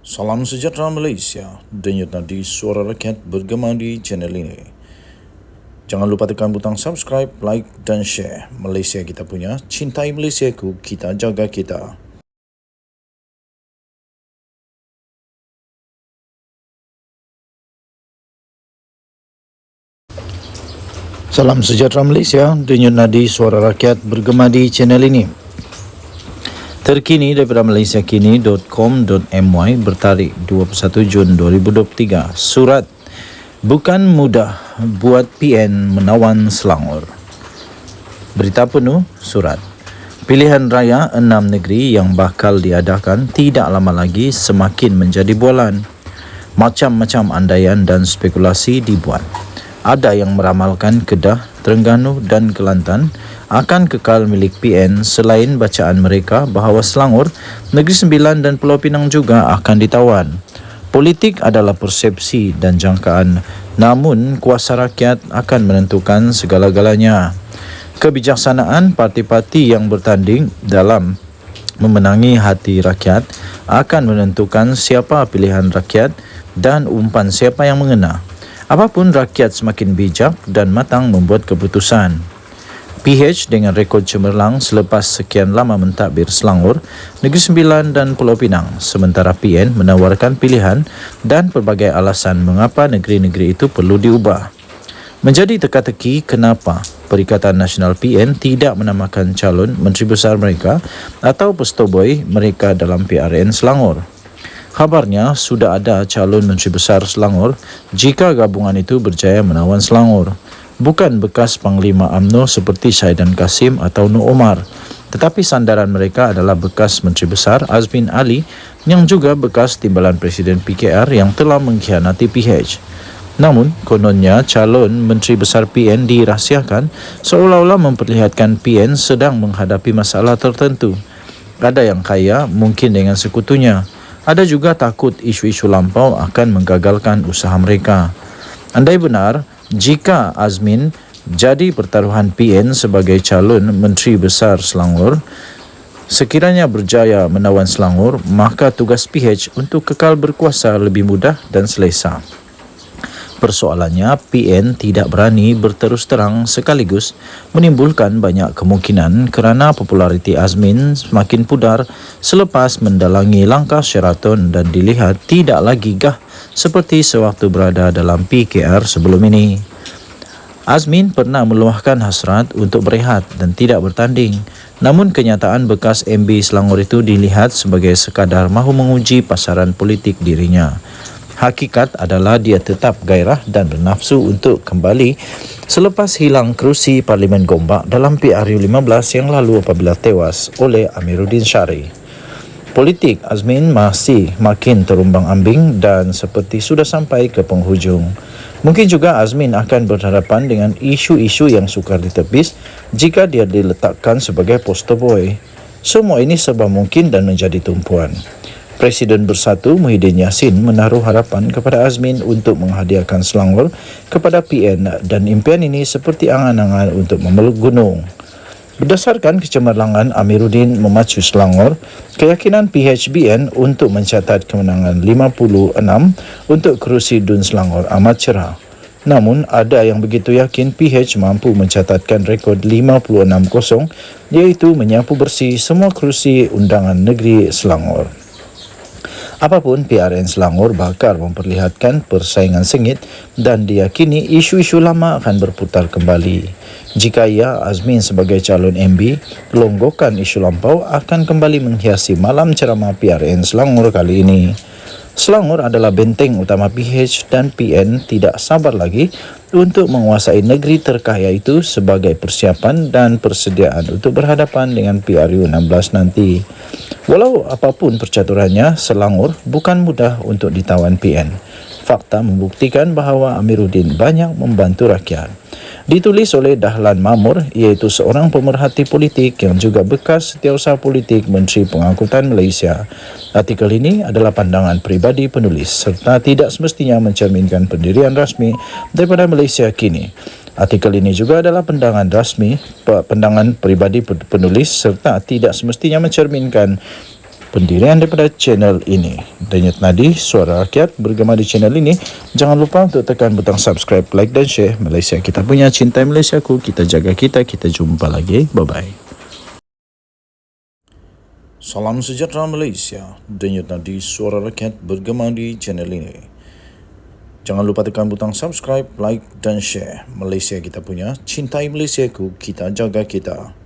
Salam sejahtera Malaysia, denyut nadi suara rakyat bergema di channel ini. Jangan lupa tekan butang subscribe, like dan share. Malaysia kita punya, cintai Malaysiaku, kita jaga kita. Salam sejahtera Malaysia, denyut nadi suara rakyat bergema di channel ini. Terkini daripada malaysiakini.com.my bertarikh 21 Jun 2023. Surat, bukan mudah buat PN menawan Selangor. Berita penuh surat. Pilihan raya 6 negeri yang bakal diadakan tidak lama lagi semakin menjadi bualan. Macam-macam andaian dan spekulasi dibuat. Ada yang meramalkan Kedah, Terengganu dan Kelantan akan kekal milik PN selain bacaan mereka bahawa Selangor, Negeri Sembilan dan Pulau Pinang juga akan ditawan. Politik adalah persepsi dan jangkaan, namun kuasa rakyat akan menentukan segala-galanya. Kebijaksanaan parti-parti yang bertanding dalam memenangi hati rakyat akan menentukan siapa pilihan rakyat dan umpan siapa yang mengena. Apapun, rakyat semakin bijak dan matang membuat keputusan. PH dengan rekod cemerlang selepas sekian lama mentadbir Selangor, Negeri Sembilan dan Pulau Pinang, sementara PN menawarkan pilihan dan pelbagai alasan mengapa negeri-negeri itu perlu diubah. Menjadi teka-teki kenapa Perikatan Nasional PN tidak menamakan calon Menteri Besar mereka atau pestoboi mereka dalam PRN Selangor. Khabarnya sudah ada calon Menteri Besar Selangor jika gabungan itu berjaya menawan Selangor. Bukan bekas Panglima UMNO seperti Syahidan Kasim atau Nur Omar, tetapi sandaran mereka adalah bekas Menteri Besar Azmin Ali yang juga bekas timbalan Presiden PKR yang telah mengkhianati PH. Namun, kononnya calon Menteri Besar PN dirahsiakan seolah-olah memperlihatkan PN sedang menghadapi masalah tertentu. Ada yang kaya mungkin dengan sekutunya. Ada juga takut isu-isu lampau akan menggagalkan usaha mereka. Andai benar, jika Azmin jadi pertaruhan PN sebagai calon Menteri Besar Selangor, sekiranya berjaya menawan Selangor, maka tugas PH untuk kekal berkuasa lebih mudah dan selesa. Persoalannya, PN tidak berani berterus terang sekaligus menimbulkan banyak kemungkinan kerana populariti Azmin semakin pudar selepas mendalangi langkah Sheraton dan dilihat tidak lagi gah seperti sewaktu berada dalam PKR sebelum ini. Azmin pernah meluahkan hasrat untuk berehat dan tidak bertanding, namun kenyataan bekas MB Selangor itu dilihat sebagai sekadar mahu menguji pasaran politik dirinya. Hakikat adalah dia tetap gairah dan bernafsu untuk kembali selepas hilang kerusi Parlimen Gombak dalam PRU 15 yang lalu apabila tewas oleh Amiruddin Syari. Politik Azmin masih makin terumbang-ambing dan seperti sudah sampai ke penghujung. Mungkin juga Azmin akan berhadapan dengan isu-isu yang sukar ditepis jika dia diletakkan sebagai poster boy. Semua ini serba mungkin dan menjadi tumpuan. Presiden Bersatu Muhyiddin Yassin menaruh harapan kepada Azmin untuk menghadiahkan Selangor kepada PN dan impian ini seperti angan-angan untuk memeluk gunung. Berdasarkan kecemerlangan Amiruddin memacu Selangor, keyakinan PHBN untuk mencatat kemenangan 56 untuk kerusi Dun Selangor amat cerah. Namun, ada yang begitu yakin PH mampu mencatatkan rekod 56-0, iaitu menyapu bersih semua kerusi undangan negeri Selangor. Apapun, PRN Selangor bakal memperlihatkan persaingan sengit dan diyakini isu-isu lama akan berputar kembali. Jika ia, Azmin sebagai calon MB, kelonggokan isu lampau akan kembali menghiasi malam ceramah PRN Selangor kali ini. Selangor adalah benteng utama PH dan PN tidak sabar lagi untuk menguasai negeri terkaya itu sebagai persiapan dan persediaan untuk berhadapan dengan PRU 16 nanti. Walau apapun percaturannya, Selangor bukan mudah untuk ditawan PN. Fakta membuktikan bahawa Amiruddin banyak membantu rakyat. Ditulis oleh Dahlan Mamur, iaitu seorang pemerhati politik yang juga bekas setiausaha politik Menteri Pengangkutan Malaysia. Artikel ini adalah pandangan peribadi penulis serta tidak semestinya mencerminkan pendirian rasmi daripada Malaysia Kini. Artikel ini juga adalah pandangan peribadi penulis serta tidak semestinya mencerminkan pendirian daripada channel ini. Denyut nadi suara rakyat bergema di channel ini. Jangan lupa untuk tekan butang subscribe, like dan share. Malaysia kita punya, cintai Malaysiaku, kita jaga kita jumpa lagi. Bye-bye. Salam sejahtera Malaysia. Denyut nadi suara rakyat bergema di channel ini. Jangan lupa tekan butang subscribe, like dan share. Malaysia kita punya, cintai Malaysiaku, kita jaga kita.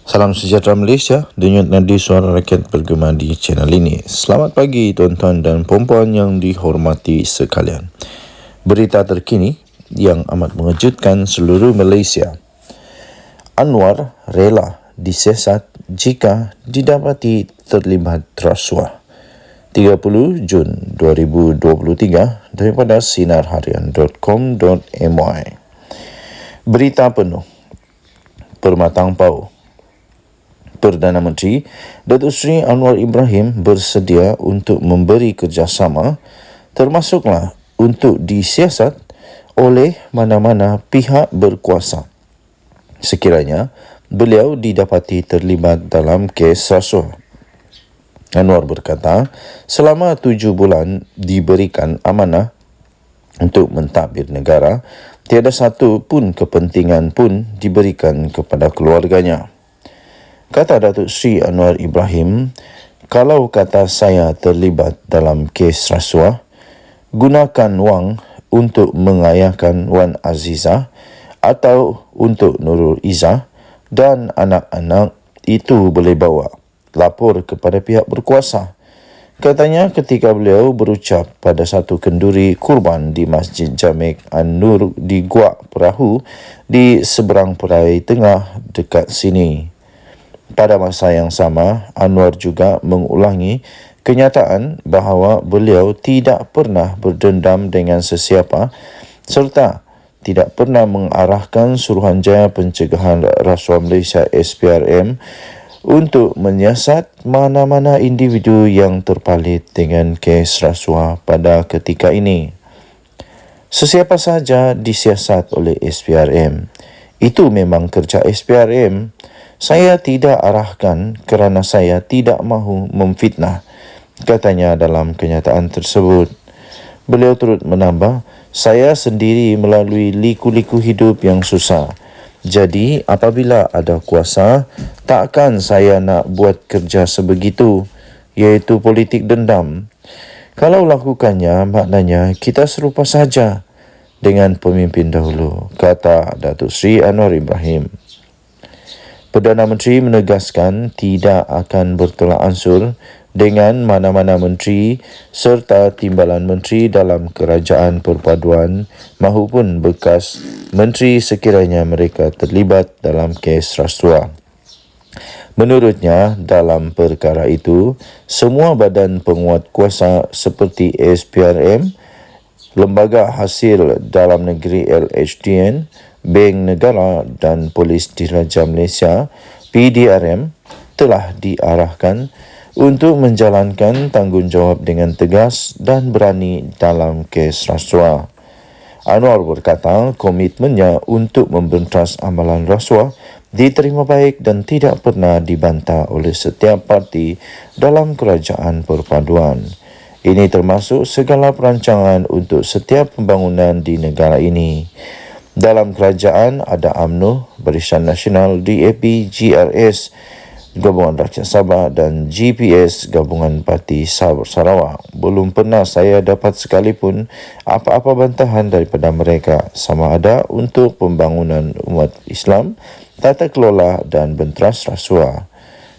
Salam sejahtera Malaysia, denyut nadi suara rakyat bergema di channel ini. Selamat pagi tuan-tuan dan puan-puan yang dihormati sekalian. Berita terkini yang amat mengejutkan seluruh Malaysia. Anwar rela disiasat jika didapati terlibat rasuah. 30 Jun 2023 daripada sinarharian.com.my. Berita penuh. Permatang Pau. Perdana Menteri Datuk Seri Anwar Ibrahim bersedia untuk memberi kerjasama, termasuklah untuk disiasat oleh mana-mana pihak berkuasa sekiranya beliau didapati terlibat dalam kes rasuah. Anwar berkata, selama 7 bulan diberikan amanah untuk mentadbir negara, tiada satu pun kepentingan pun diberikan kepada keluarganya. Kata Datuk Seri Anwar Ibrahim, kalau kata saya terlibat dalam kes rasuah, gunakan wang untuk mengayahkan Wan Azizah atau untuk Nurul Izzah dan anak-anak itu boleh bawa lapor kepada pihak berkuasa. Katanya ketika beliau berucap pada satu kenduri kurban di Masjid Jamek An-Nur di Guak Perahu di seberang Perai Tengah dekat sini. Pada masa yang sama, Anwar juga mengulangi kenyataan bahawa beliau tidak pernah berdendam dengan sesiapa serta tidak pernah mengarahkan Suruhanjaya Pencegahan Rasuah Malaysia SPRM untuk menyiasat mana-mana individu yang terpalit dengan kes rasuah pada ketika ini. Sesiapa sahaja disiasat oleh SPRM. Itu memang kerja SPRM. Saya tidak arahkan kerana saya tidak mahu memfitnah, katanya dalam kenyataan tersebut. Beliau turut menambah, saya sendiri melalui liku-liku hidup yang susah. Jadi apabila ada kuasa, takkan saya nak buat kerja sebegitu, iaitu politik dendam. Kalau lakukannya, maknanya kita serupa saja dengan pemimpin dahulu, kata Datuk Seri Anwar Ibrahim. Perdana Menteri menegaskan tidak akan bertolak ansur dengan mana-mana menteri serta timbalan menteri dalam kerajaan perpaduan mahupun bekas menteri sekiranya mereka terlibat dalam kes rasuah. Menurutnya, dalam perkara itu, semua badan penguat kuasa seperti SPRM, Lembaga Hasil Dalam Negeri LHDN, Bank Negara dan Polis Diraja Malaysia PDRM telah diarahkan untuk menjalankan tanggungjawab dengan tegas dan berani dalam kes rasuah. Anwar berkata komitmennya untuk membentas amalan rasuah diterima baik dan tidak pernah dibantah oleh setiap parti dalam kerajaan perpaduan. Ini termasuk segala perancangan untuk setiap pembangunan di negara ini. Dalam kerajaan ada UMNO, Barisan Nasional, DAP, GRS, Gabungan Rakyat Sabah dan GPS, Gabungan Parti Sarawak. Belum pernah saya dapat sekalipun apa-apa bantahan daripada mereka, sama ada untuk pembangunan umat Islam, tata kelola dan benteras rasuah.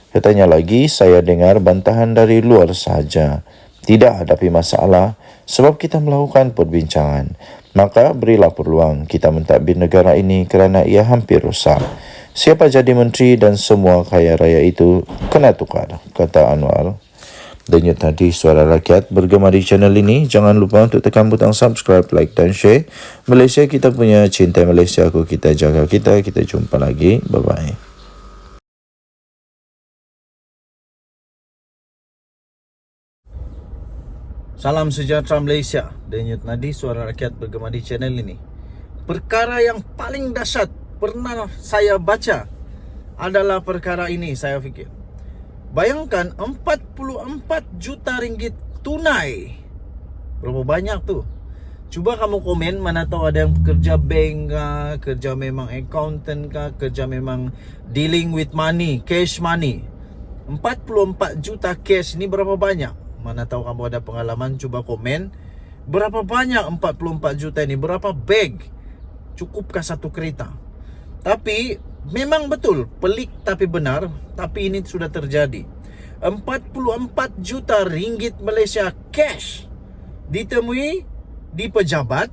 Katanya lagi, saya dengar bantahan dari luar sahaja. Tidak hadapi masalah sebab kita melakukan perbincangan. Maka berilah peluang kita mentadbir negara ini kerana ia hampir rosak. Siapa jadi menteri dan semua kaya raya itu kena tukar, kata Anwar. Denyut nadi suara rakyat bergema di channel ini. Jangan lupa untuk tekan butang subscribe, like dan share. Malaysia kita punya, cintai Malaysiaku, kita jaga kita jumpa lagi. Bye-bye. Salam sejahtera Malaysia. Denyut nadi suara rakyat bergema di channel ini. Perkara yang paling dahsyat pernah saya baca adalah perkara ini, saya fikir. Bayangkan 44 juta ringgit tunai. Berapa banyak tuh? Cuba kamu komen, mana tahu ada yang kerja bank kah, kerja memang accountant kah, kerja memang dealing with money, cash money. 44 juta cash ni berapa banyak? Mana tahu kamu ada pengalaman, coba komen. Berapa banyak 44 juta ini? Berapa bag? Cukupkah satu kereta? Tapi memang betul, pelik tapi benar. Tapi ini sudah terjadi. 44 juta ringgit Malaysia cash ditemui di pejabat,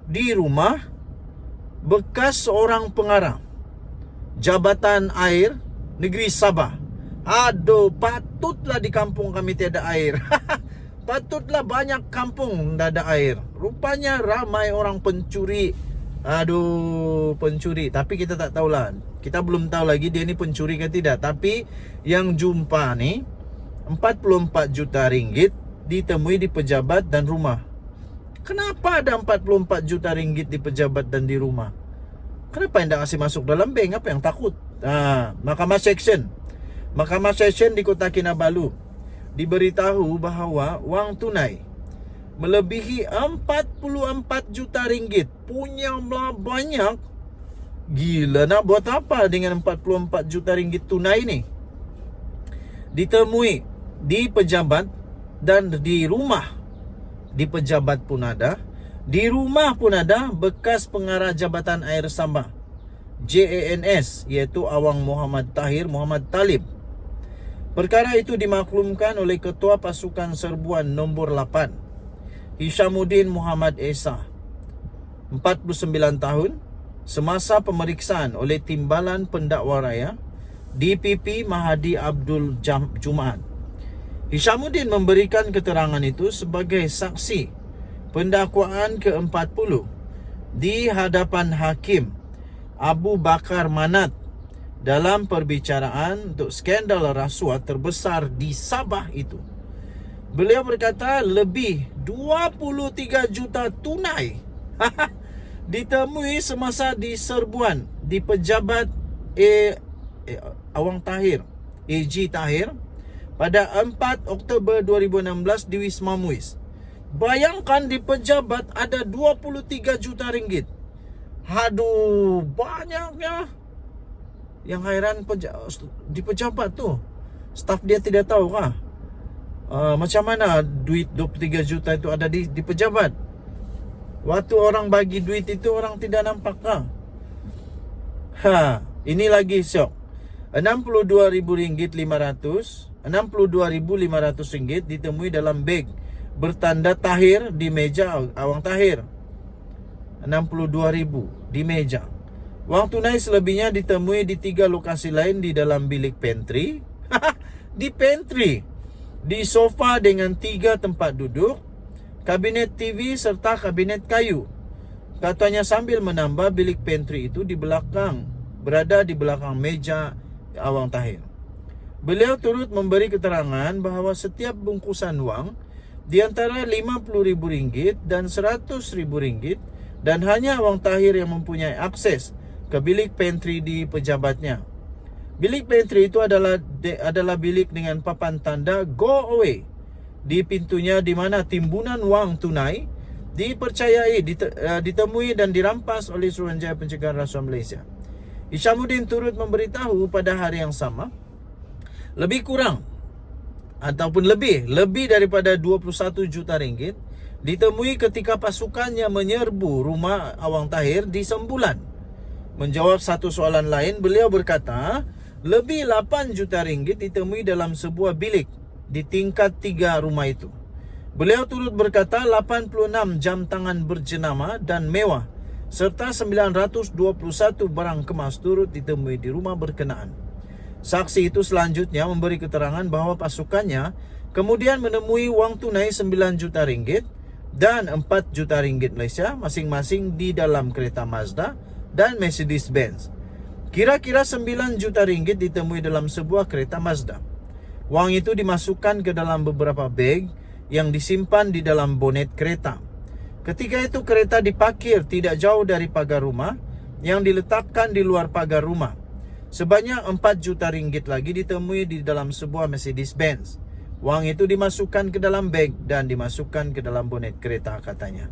di rumah bekas seorang pengarah Jabatan Air Negeri Sabah. Aduh, patutlah di kampung kami tiada air. Patutlah banyak kampung tidak ada air. Rupanya ramai orang pencuri. Aduh, pencuri. Tapi kita tak tahulah. Kita belum tahu lagi dia ni pencuri ke tidak. Tapi yang jumpa ni 44 juta ringgit ditemui di pejabat dan rumah. Kenapa ada 44 juta ringgit di pejabat dan di rumah? Kenapa tidak kasih masuk dalam bank? Apa yang takut? Mahkamah Seksyen di Kota Kinabalu diberitahu bahawa wang tunai melebihi 44 juta ringgit. Punya banyak. Gila, nak buat apa dengan 44 juta ringgit tunai ni? Ditemui di pejabat dan di rumah. Di pejabat pun ada, di rumah pun ada bekas pengarah Jabatan Air Sabah JANS, iaitu Awang Muhammad Tahir Muhammad Talib. Perkara itu dimaklumkan oleh Ketua Pasukan Serbuan nombor 8 Hishamuddin Muhammad Esa, 49 tahun, semasa pemeriksaan oleh Timbalan Pendakwa Raya DPP Mahadi Abdul Jumaat. Hishamuddin memberikan keterangan itu sebagai saksi pendakwaan ke-40 di hadapan Hakim Abu Bakar Manat dalam perbicaraan untuk skandal rasuah terbesar di Sabah itu. Beliau berkata lebih 23 juta tunai ditemui semasa di serbuan di pejabat Awang Tahir, AG Tahir, pada 4 Oktober 2016 di Wisma Muiz. Bayangkan di pejabat ada 23 juta ringgit. Aduh, banyaknya. Yang hairan di pejabat tu, staf dia tidak tahu kah? Macam mana duit 23 juta itu ada di pejabat? Waktu orang bagi duit itu orang tidak nampak kah? Ini lagi syok. RM62.500 ditemui dalam beg bertanda Tahir di meja Awang Tahir. 62,000 di meja. Wang tunai selebihnya ditemui di 3 lokasi lain di dalam bilik pantry. Di pantry, di sofa dengan 3 tempat duduk, kabinet TV serta kabinet kayu. Katanya sambil menambah bilik pantry itu di belakang, berada di belakang meja Awang Tahir. Beliau turut memberi keterangan bahawa setiap bungkusan wang di antara RM50,000 dan RM100,000 dan hanya Awang Tahir yang mempunyai akses ke bilik pantry di pejabatnya. Bilik pantry itu adalah bilik dengan papan tanda go away di pintunya, di mana timbunan wang tunai dipercayai ditemui dan dirampas oleh Suruhanjaya Pencegahan Rasuah Malaysia. Hishamuddin turut memberitahu pada hari yang sama lebih kurang ataupun lebih daripada 21 juta ringgit ditemui ketika pasukannya menyerbu rumah Awang Tahir di Sembulan. Menjawab satu soalan lain, beliau berkata lebih 8 juta ringgit ditemui dalam sebuah bilik di tingkat 3 rumah itu. Beliau turut berkata 86 jam tangan berjenama dan mewah serta 921 barang kemas turut ditemui di rumah berkenaan. Saksi itu selanjutnya memberi keterangan bahawa pasukannya kemudian menemui wang tunai 9 juta ringgit dan 4 juta ringgit Malaysia masing-masing di dalam kereta Mazda dan Mercedes-Benz. Kira-kira 9 juta ringgit ditemui dalam sebuah kereta Mazda. Wang itu dimasukkan ke dalam beberapa beg yang disimpan di dalam bonet kereta. Ketika itu kereta diparkir tidak jauh dari pagar rumah yang diletakkan di luar pagar rumah. Sebanyak 4 juta ringgit lagi ditemui di dalam sebuah Mercedes-Benz. Wang itu dimasukkan ke dalam beg dan dimasukkan ke dalam bonet kereta, katanya.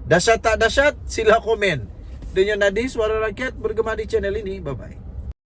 Dahsyat tak dahsyat? Sila komen. Denyut Nadi Suara Rakyat bergema di channel ini. Bye-bye.